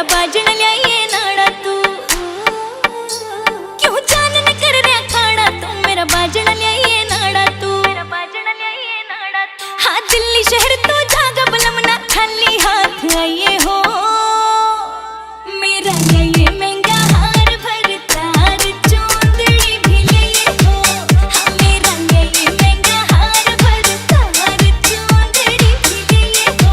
मेरा बाजन लियाइए नाड़ा तू, क्यों जान न कर रहा खाना तू, मेरा बाजन लियाइए नाड़ा तू, मेरा बाजन लियाइए नाड़ा तू। हाँ दिल्ली शहर तो जागा बलमना खाली हाथ आइए हो, मेरा लियाइए महंगा हार भर तार चौंदड़ी भी लियाइए हो। हाँ मेरा लियाइए महंगा हार भर तार चौंदड़ी भी लियाइए हो।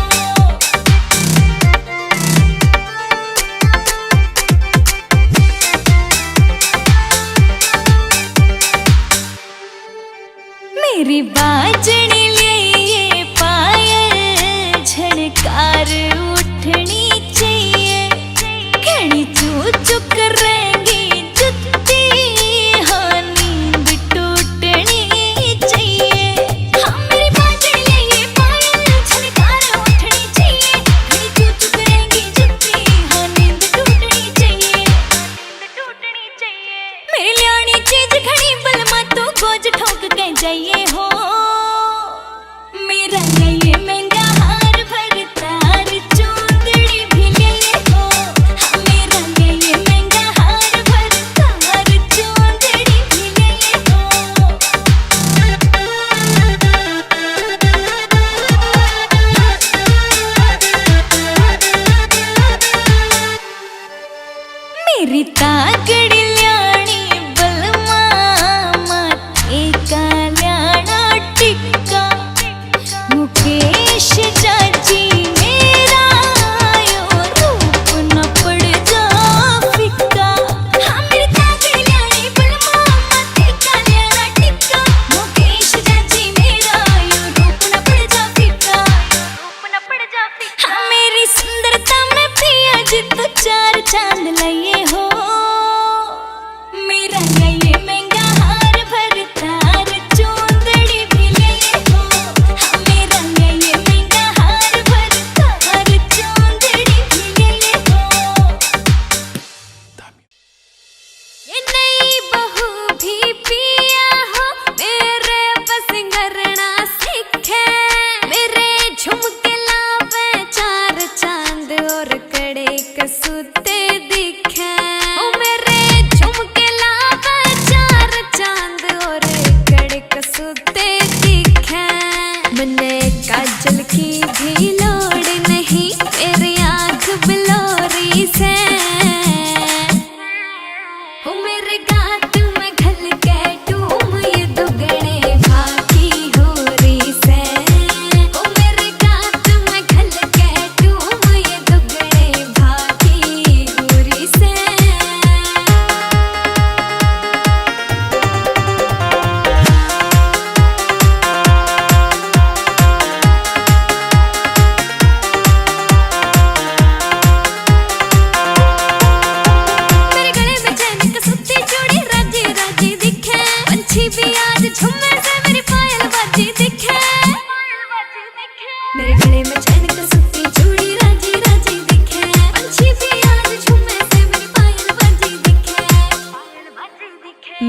मेरी बाजनी लिए पायल झनकार उठनी चाहिए, घड़ी चू चुक रहेंगी जुत्ती, हाँ नींद टूटनी चाहिए। हाँ मेरी बाजनी लिए पायल झनकार उठनी चाहिए, घड़ी चू चुक रहेंगी जुत्ती, हाँ नींद टूटनी चाहिए, नींद टूटनी चाहिए। मेरी लियानी चीज घड़ी बलमा तो गोज ठोक के जाइए हो, मेरा लियाइए महंगा हार भर तार चौंदड़ी भी लियाइए हो। हाँ मेरा लियाइए महंगा हार भर तार चौंदड़ी भी लियाइए हो। मेरी तागड़ी ल्याणी बलमा माथे का ल्याणा टिक्का, मुकेश चाची मेरा यो रूप न पड़ जा फिक्का। हाँ मेरी तागड़ी ल्याणी बलमा माथे का ल्याणा टिक्का, मुकेश चाची मेरा यो रूप न पड़ जा फिक्का, रूप न पड़ जा फिक्का। हाँ मेरी सुंदरता में पिया जी तो चार चांद लाइए हो, मेरा लियाइए महंगा हार भर तार चौंदड़ी भी लियाइए हो। हाँ मेरा लियाइए महंगा हार भर तार चौंदड़ी भी लियाइए हो। ये नई बहू भी पिया हो, मेरे बस करना सीखे, मेरे झुमके लावे चार चांद और कड़े कसूते दिखे। ओ मेरे झुमके लावे चार चांद और कड़े कसूते दिखे। मने काजल की भी लोड़ नहीं, मेरी आँख बिलोरी से। ओ मेरे गात में घल के टूम ये दुगने भागी हो रही से। ओ मेरे गात में घल के टूम ये दुगने भागी हो रही से। मेरे गले में चैन का सुत्ती चूड़ी राजी राजी दिखे, पंछी भी आज झुम्मे से मेरी पायल बाजी दिखे। मेरे गले में चैन का सुत्ती चूड़ी राजी राजी दिखे, पंछी भी आज झुम्मे से मेरी पायल बाजी दिखे।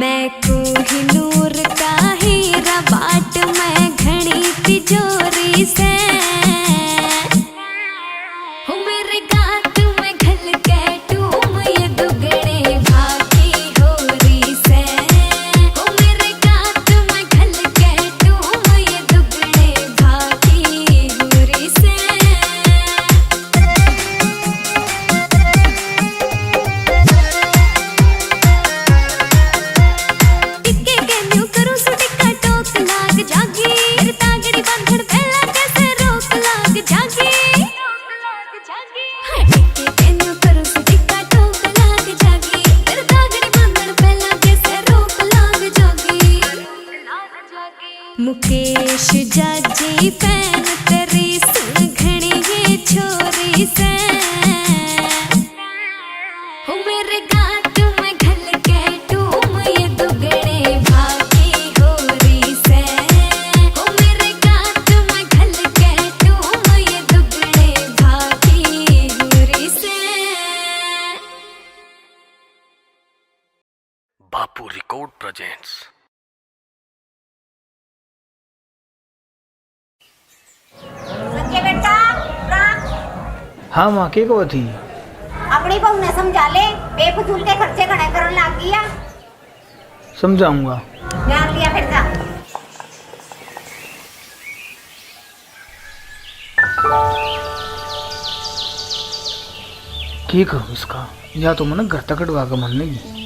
मैं कोहिनूर का हीरा बाट मैं घड़ी तिजोरी से। हो मेरे गात में घल के टूम ये दुगने भागी हो रही से। हो मेरे गात में घल के टूम ये दुगने भागी हो रही से। टिक्के के न्यू करूं सु टिक्का टोक लाग जागी, मेरी तागड़ी बंधन पहला कैसे रोक लाग जागी। हाँ टिक्के के न्यू करूं सु टिक्का टोक लाग जागी, मेरी तागड़ी बंधन पहला कैसे रोक लाग जागी। मुकेश जाजी पैन तेरी सुघड़ी ये छोरी से। हो मेरे गात में घल के टूम ये दुगने भागी हो रही से। हो मेरे गात में घल के टूम ये दुगने भागी हो रही से। बापू रिकॉर्ड प्रेजेंट्स। संजय बेटा, हाँ माँ के को थी? अपनी बहू ने समझा ले, बेफजूल के खर्चे घने करने लग गया। समझाऊंगा। ध्यान लिया फिर जा। की करूँ इसका, या तो मैंने घर तक कटवा कर मन नहीं।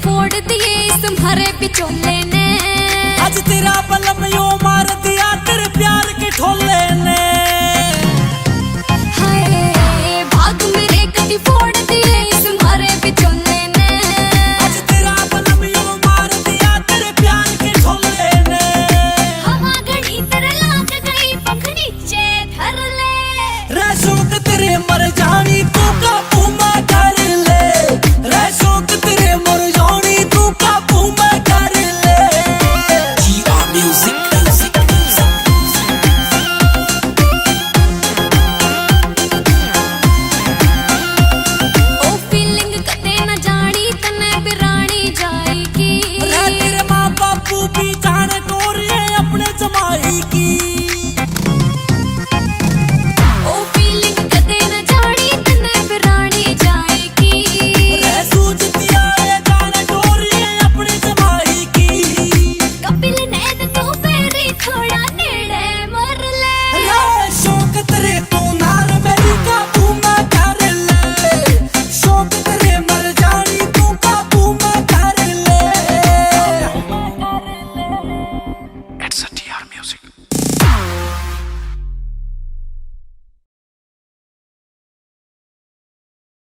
फोड़ दिए तुम्हारे बिचौले